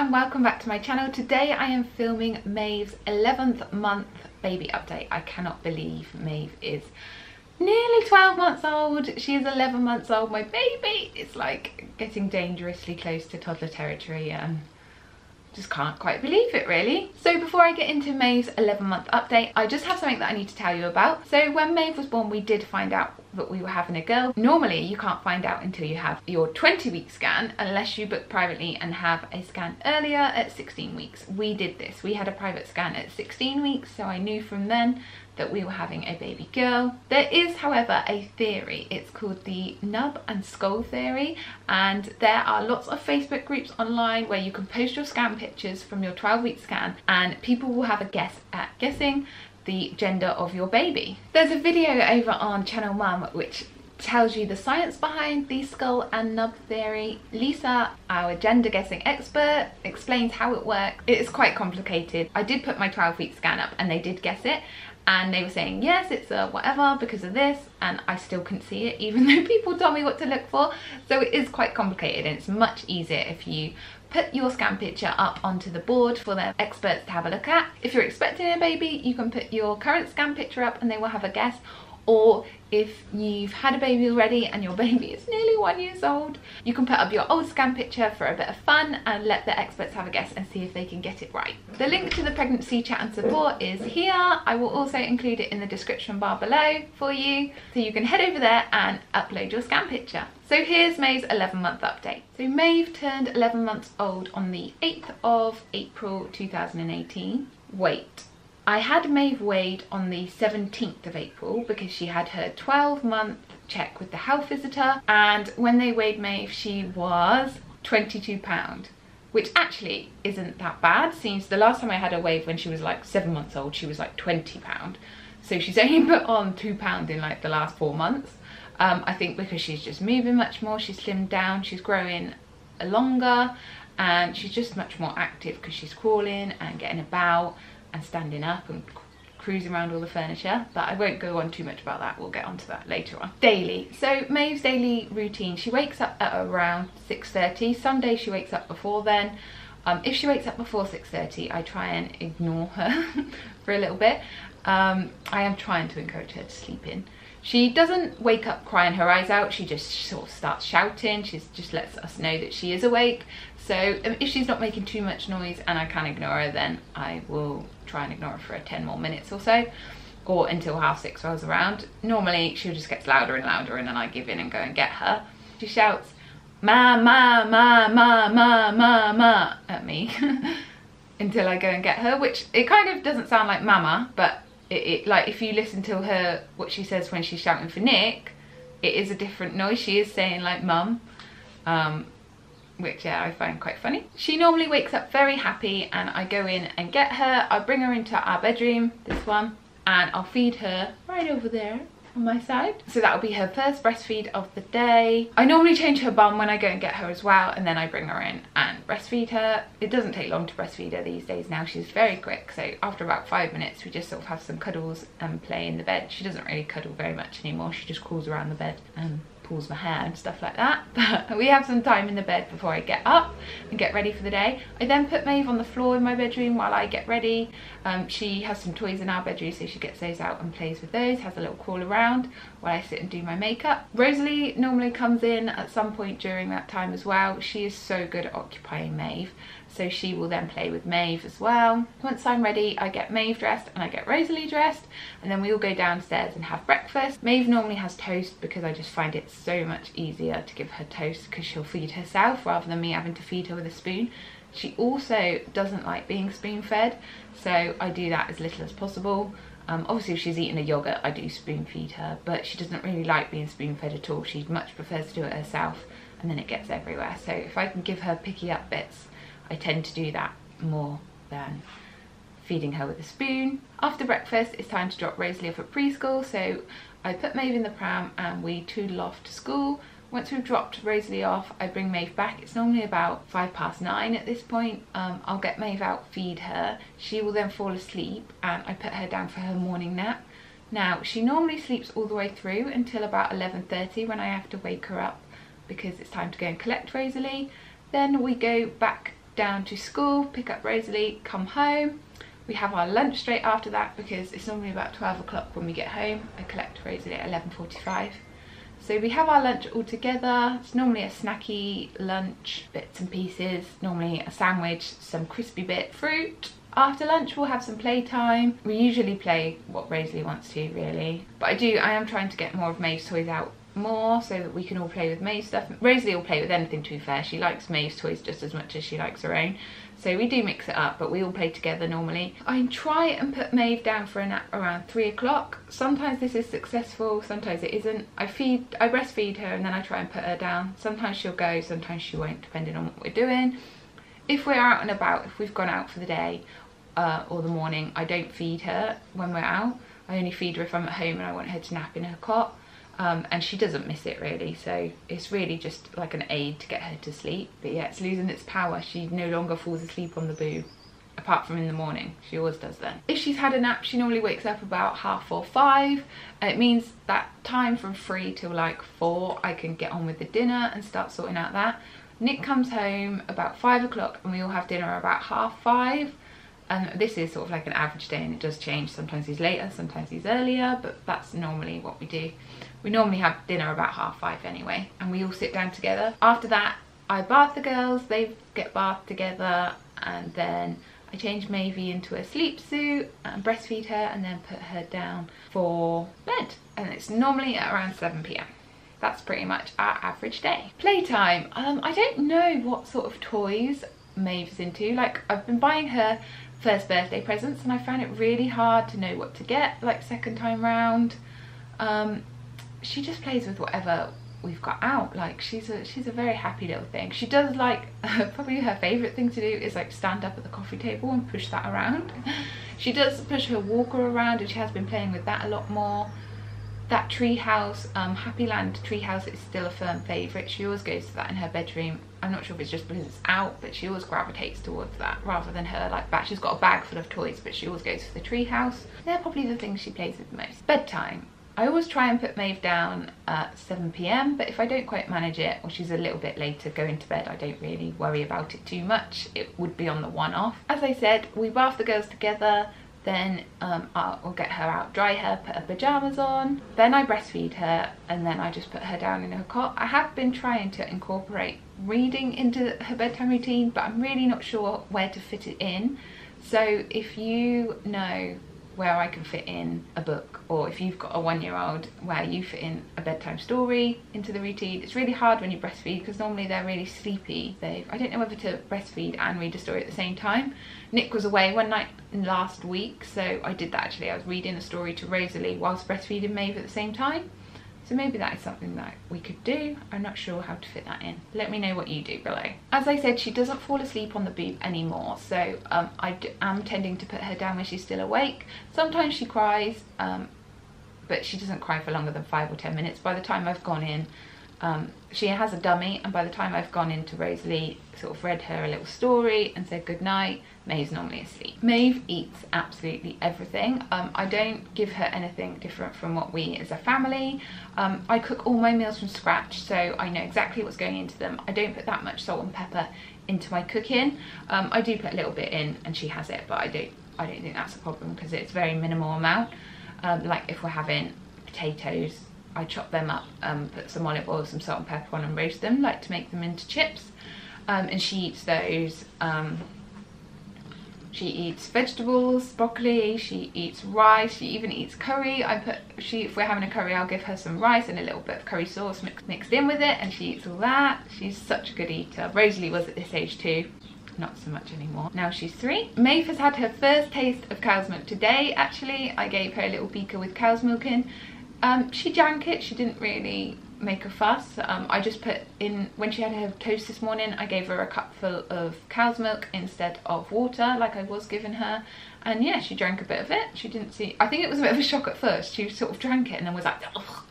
and welcome back to my channel. Today I am filming Maeve's 11th month baby update. I cannot believe Maeve is nearly 12 months old. She is 11 months old. My baby is like getting dangerously close to toddler territory and just can't quite believe it really. So before I get into Maeve's 11-month update, I just have something that I need to tell you about. So when Maeve was born, we did find out that we were having a girl. Normally you can't find out until you have your 20-week scan unless you book privately and have a scan earlier at 16 weeks. We did this. We had a private scan at 16 weeks, so I knew from then that we were having a baby girl. There is, however, a theory. It's called the nub and skull theory, and there are lots of Facebook groups online where you can post your scan pictures from your 12-week scan and people will have a guess at guessing the gender of your baby. There's a video over on Channel Mum which tells you the science behind the skull and nub theory. Lisa, our gender guessing expert, explains how it works. It is quite complicated. I did put my 12-week scan up and they did guess it, and they were saying yes, it's a whatever because of this, and I still couldn't see it even though people told me what to look for. So it is quite complicated, and it's much easier if you put your scan picture up onto the board for their experts to have a look at. If you're expecting a baby, you can put your current scan picture up and they will have a guess. Or if you've had a baby already and your baby is nearly 1 year old, you can put up your old scan picture for a bit of fun and let the experts have a guess and see if they can get it right. The link to the pregnancy chat and support is here. I will also include it in the description bar below for you, so you can head over there and upload your scan picture. So here's Maeve's 11-month update. So Maeve turned 11 months old on the 8th of April 2018. Wait. I had Maeve weighed on the 17th of April because she had her 12-month check with the health visitor, and when they weighed Maeve she was 22 pounds, which actually isn't that bad. Seems the last time I had her weighed when she was like 7 months old, she was like 20 pounds. So she's only put on 2 pounds in like the last 4 months. I think because she's just moving much more, she's slimmed down, she's growing longer, and she's just much more active because she's crawling and getting about and standing up and cruising around all the furniture, but I won't go on too much about that. We'll get onto that later on. Daily. So Maeve's daily routine, she wakes up at around 6:30. Some days she wakes up before then. If she wakes up before 6:30, I try and ignore her for a little bit. I am trying to encourage her to sleep in. She doesn't wake up crying her eyes out, she just sort of starts shouting. She just lets us know that she is awake. So if she's not making too much noise and I can't ignore her, then I will try and ignore her for 10 more minutes or so, or until 6:30 rolls around. Normally she'll just get louder and louder and then I give in and go and get her. She shouts ma ma ma ma ma ma ma at me until I go and get her, which it kind of doesn't sound like mama, but it like if you listen to her, what she says when she's shouting for Nick, it is a different noise. She is saying like mum, which yeah, I find quite funny. She normally wakes up very happy and I go in and get her. I bring her into our bedroom, this one, and I'll feed her right over there on my side. So that'll be her first breastfeed of the day. I normally change her bum when I go and get her as well, and then I bring her in and breastfeed her. It doesn't take long to breastfeed her these days now. She's very quick, so after about 5 minutes we just sort of have some cuddles and play in the bed. She doesn't really cuddle very much anymore. She just crawls around the bed and pulls my hair and stuff like that. But we have some time in the bed before I get up and get ready for the day. I then put Maeve on the floor in my bedroom while I get ready. She has some toys in our bedroom, so she gets those out and plays with those, has a little crawl around while I sit and do my makeup. Rosalie normally comes in at some point during that time as well. She is so good at occupying Maeve, so she will then play with Maeve as well. Once I'm ready, I get Maeve dressed and I get Rosalie dressed, and then we all go downstairs and have breakfast. Maeve normally has toast because I just find it so much easier to give her toast because she'll feed herself rather than me having to feed her with a spoon. She also doesn't like being spoon fed, so I do that as little as possible. Obviously if she's eating a yogurt I do spoon feed her, but she doesn't really like being spoon fed at all. She much prefers to do it herself, and then it gets everywhere. So if I can give her picky up bits, I tend to do that more than feeding her with a spoon. After breakfast it's time to drop Rosalie off at preschool, so I put Maeve in the pram and we toodle off to school. Once we've dropped Rosalie off, I bring Maeve back. It's normally about 9:05 at this point. I'll get Maeve out, feed her. She will then fall asleep and I put her down for her morning nap. Now, she normally sleeps all the way through until about 11:30 when I have to wake her up because it's time to go and collect Rosalie. Then we go back down to school, pick up Rosalie, come home. We have our lunch straight after that because it's normally about 12 o'clock when we get home. I collect Rosalie at 11:45. So we have our lunch all together. It's normally a snacky lunch, bits and pieces, normally a sandwich, some crispy bit, fruit. After lunch we'll have some playtime. We usually play what Rosalie wants to, really. But I am trying to get more of Maeve's toys out more so that we can all play with Maeve's stuff. Rosalie will play with anything, to be fair. She likes Maeve's toys just as much as she likes her own. So we do mix it up, but we all play together normally. I try and put Maeve down for a nap around 3 o'clock. Sometimes this is successful, sometimes it isn't. I breastfeed her and then I try and put her down. Sometimes she'll go, sometimes she won't, depending on what we're doing. If we're out and about, if we've gone out for the day or the morning, I don't feed her when we're out. I only feed her if I'm at home and I want her to nap in her cot. And she doesn't miss it really, so it's really just like an aid to get her to sleep. But yeah, it's losing its power. She no longer falls asleep on the boob, apart from in the morning. She always does then. If she's had a nap, she normally wakes up about 4:30, 5, and it means that time from 3 till like 4 I can get on with the dinner and start sorting out that. Nick comes home about 5 o'clock and we all have dinner about 5:30. And this is sort of like an average day and it does change. Sometimes he's later, sometimes he's earlier, but that's normally what we do. We normally have dinner about 5:30 anyway, and we all sit down together. After that, I bath the girls, they get bathed together, and then I change Maeve into a sleep suit and breastfeed her and then put her down for bed. And it's normally at around 7 p.m. That's pretty much our average day. Playtime. I don't know what sort of toys Maeve's into. Like, I've been buying her first birthday presents and I found it really hard to know what to get, like, second time round. She just plays with whatever we've got out. Like, she's a very happy little thing. She does like, probably her favourite thing to do is like stand up at the coffee table and push that around. She does push her walker around and she has been playing with that a lot more. That treehouse, Happyland treehouse is still a firm favourite. She always goes to that in her bedroom. I'm not sure if it's just because it's out, but she always gravitates towards that rather than her like bag. She's got a bag full of toys, but she always goes for the treehouse. They're probably the things she plays with the most. Bedtime. I always try and put Maeve down at 7 p.m, but if I don't quite manage it, or she's a little bit later going to bed, I don't really worry about it too much. It would be on the one-off. As I said, we bath the girls together, then I'll get her out, dry her, put her pyjamas on, then I breastfeed her, and then I just put her down in her cot. I have been trying to incorporate reading into her bedtime routine, but I'm really not sure where to fit it in. So if you know where I can fit in a book, or if you've got a 1-year-old where you fit in a bedtime story into the routine. It's really hard when you breastfeed because normally they're really sleepy. I don't know whether to breastfeed and read a story at the same time. Nick was away one night last week, so I did that actually. I was reading a story to Rosalie whilst breastfeeding Maeve at the same time. So maybe that is something that we could do. I'm not sure how to fit that in. Let me know what you do below. As I said, she doesn't fall asleep on the boob anymore, so I am tending to put her down when she's still awake. Sometimes she cries, but she doesn't cry for longer than 5 or 10 minutes. By the time I've gone in, she has a dummy, and by the time I've gone into Rosalie, sort of read her a little story and said goodnight, Maeve's normally asleep. Maeve eats absolutely everything. I don't give her anything different from what we as a family. I cook all my meals from scratch, so I know exactly what's going into them. I don't put that much salt and pepper into my cooking. I do put a little bit in and she has it, but I don't think that's a problem because it's very minimal amount. Like if we're having potatoes, I chop them up, put some olive oil, some salt and pepper on and roast them, like to make them into chips. And she eats those. She eats vegetables, broccoli, she eats rice, she even eats curry. If we're having a curry, I'll give her some rice and a little bit of curry sauce mixed in with it, and she eats all that. She's such a good eater. Rosalie was at this age too. Not so much anymore. Now she's 3. Maeve has had her first taste of cow's milk today, actually. I gave her a little beaker with cow's milk in. She drank it, she didn't really make a fuss. I just put in, when she had her toast this morning, I gave her a cupful of cow's milk instead of water, like I was giving her. And yeah, she drank a bit of it. She didn't see, I think it was a bit of a shock at first. She sort of drank it and then was like, ugh,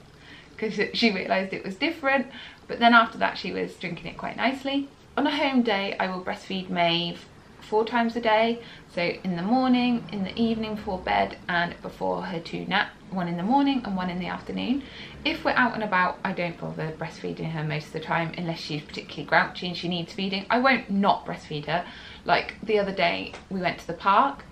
because she realised it was different. But then after that, she was drinking it quite nicely. On a home day, I will breastfeed Maeve 4 times a day. So in the morning, in the evening before bed, and before her 2 naps, 1 in the morning and 1 in the afternoon. If we're out and about, I don't bother breastfeeding her most of the time unless she's particularly grouchy and she needs feeding. I won't not breastfeed her. Like the other day we went to the park,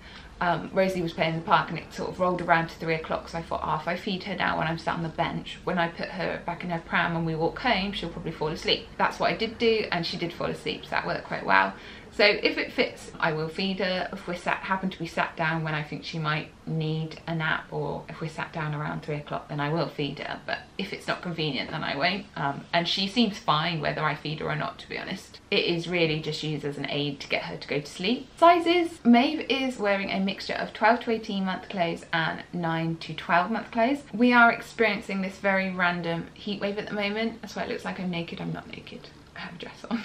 Rosie was playing in the park and it sort of rolled around to 3 o'clock, so I thought, oh, if I feed her now when I'm sat on the bench, when I put her back in her pram and we walk home, she'll probably fall asleep. That's what I did do, and she did fall asleep, so that worked quite well. So if it fits, I will feed her. If we happen to be sat down when I think she might need a nap, or if we're sat down around 3 o'clock, then I will feed her. But if it's not convenient, then I won't. And she seems fine whether I feed her or not, to be honest. It is really just used as an aid to get her to go to sleep. Sizes, Maeve is wearing a mixture of 12 to 18 month clothes and 9 to 12 month clothes. We are experiencing this very random heat wave at the moment. That's why it looks like I'm naked. I'm not naked. I have a dress on.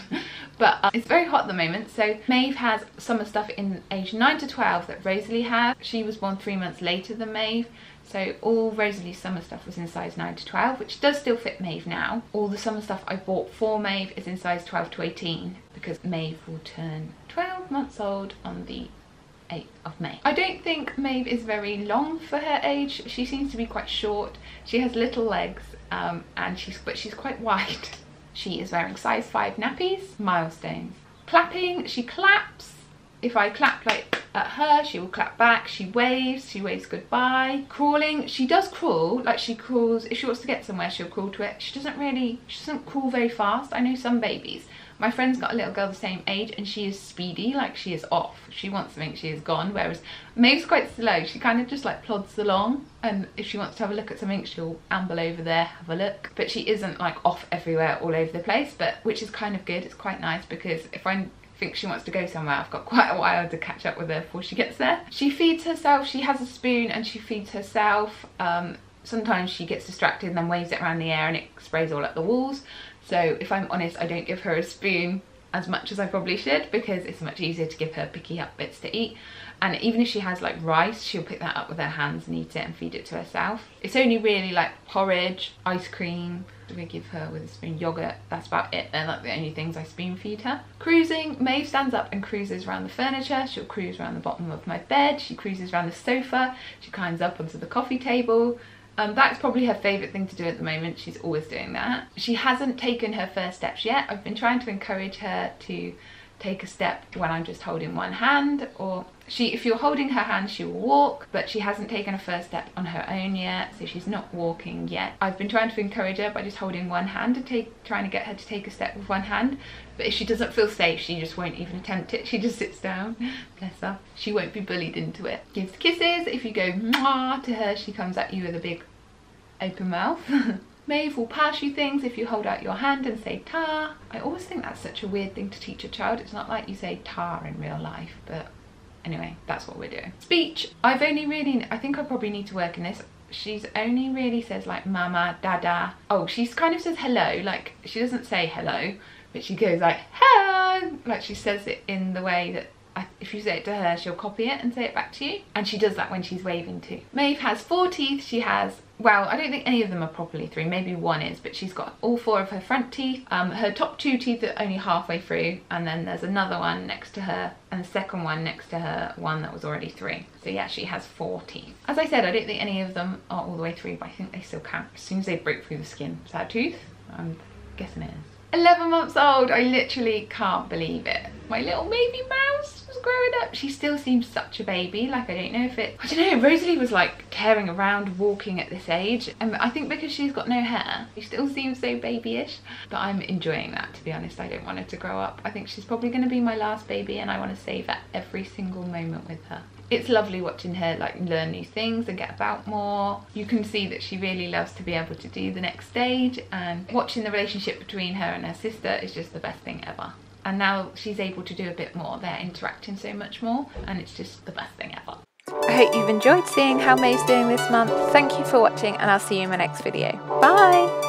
But it's very hot at the moment, so Maeve has summer stuff in age 9 to 12 that Rosalie had. She was born 3 months later than Maeve, so all Rosalie's summer stuff was in size 9 to 12, which does still fit Maeve now. All the summer stuff I bought for Maeve is in size 12 to 18 because Maeve will turn 12 months old on the 8th of May. I don't think Maeve is very long for her age. She seems to be quite short. She has little legs, but she's quite wide. She is wearing size 5 nappies. Milestones. Clapping, she claps. If I clap like at her, she will clap back. She waves goodbye. Crawling, she does crawl, like she crawls, if she wants to get somewhere, she'll crawl to it. She doesn't crawl very fast. I know some babies. My friend's got a little girl the same age and she is speedy, like she is off. If she wants something, she is gone. Whereas Maeve's quite slow. She kind of just like plods along, and if she wants to have a look at something, she'll amble over there, have a look. But she isn't like off everywhere all over the place, but which is kind of good. It's quite nice because if I think she wants to go somewhere, I've got quite a while to catch up with her before she gets there. She feeds herself. She has a spoon and she feeds herself. Sometimes she gets distracted and then waves it around the air and it sprays all up the walls. So if I'm honest, I don't give her a spoon as much as I probably should because it's much easier to give her picky up bits to eat. And even if she has like rice, she'll pick that up with her hands and eat it and feed it to herself. It's only really like porridge, ice cream, we give her with a spoon, yogurt, that's about it. They're like the only things I spoon feed her. Cruising, Maeve stands up and cruises around the furniture. She'll cruise around the bottom of my bed. She cruises around the sofa. She climbs up onto the coffee table. That's probably her favourite thing to do at the moment. She's always doing that. She hasn't taken her first steps yet. I've been trying to encourage her to take a step when I'm just holding one hand, or if you're holding her hand, she will walk, but she hasn't taken a first step on her own yet, so she's not walking yet. I've been trying to encourage her by just holding one hand and trying to get her to take a step with one hand, but if she doesn't feel safe, she just won't even attempt it. She just sits down. Bless her. She won't be bullied into it. Gives kisses. If you go mwah to her, she comes at you with a big open mouth. Maeve will pass you things if you hold out your hand and say ta. I always think that's such a weird thing to teach a child. It's not like you say ta in real life, but anyway, that's what we're doing. Speech, I think I probably need to work in this. She's only really says like mama, dada. Oh, she kind of says hello, like she doesn't say hello, but she goes like hello, like she says it in the way that if you say it to her, she'll copy it and say it back to you. And she does that when she's waving too. Maeve has 4 teeth. She has, well, I don't think any of them are properly 3, maybe 1 is, but she's got all 4 of her front teeth. Her top 2 teeth are only halfway through, and then there's another one next to her, and the second one next to her one that was already 3. So yeah, she has 4 teeth. As I said, I don't think any of them are all the way through, but I think they still count as soon as they break through the skin. Is that a tooth? I'm guessing it is. 11 months old, I literally can't believe it. My little baby mouse was growing up. She still seems such a baby. Like, I don't know, Rosalie was like tearing around walking at this age. And I think because she's got no hair, she still seems so babyish. But I'm enjoying that, to be honest. I don't want her to grow up. I think she's probably going to be my last baby and I want to savour every single moment with her. It's lovely watching her like learn new things and get about more. You can see that she really loves to be able to do the next stage, and watching the relationship between her and her sister is just the best thing ever. And now she's able to do a bit more. They're interacting so much more and it's just the best thing ever. I hope you've enjoyed seeing how Maeve's doing this month. Thank you for watching and I'll see you in my next video. Bye!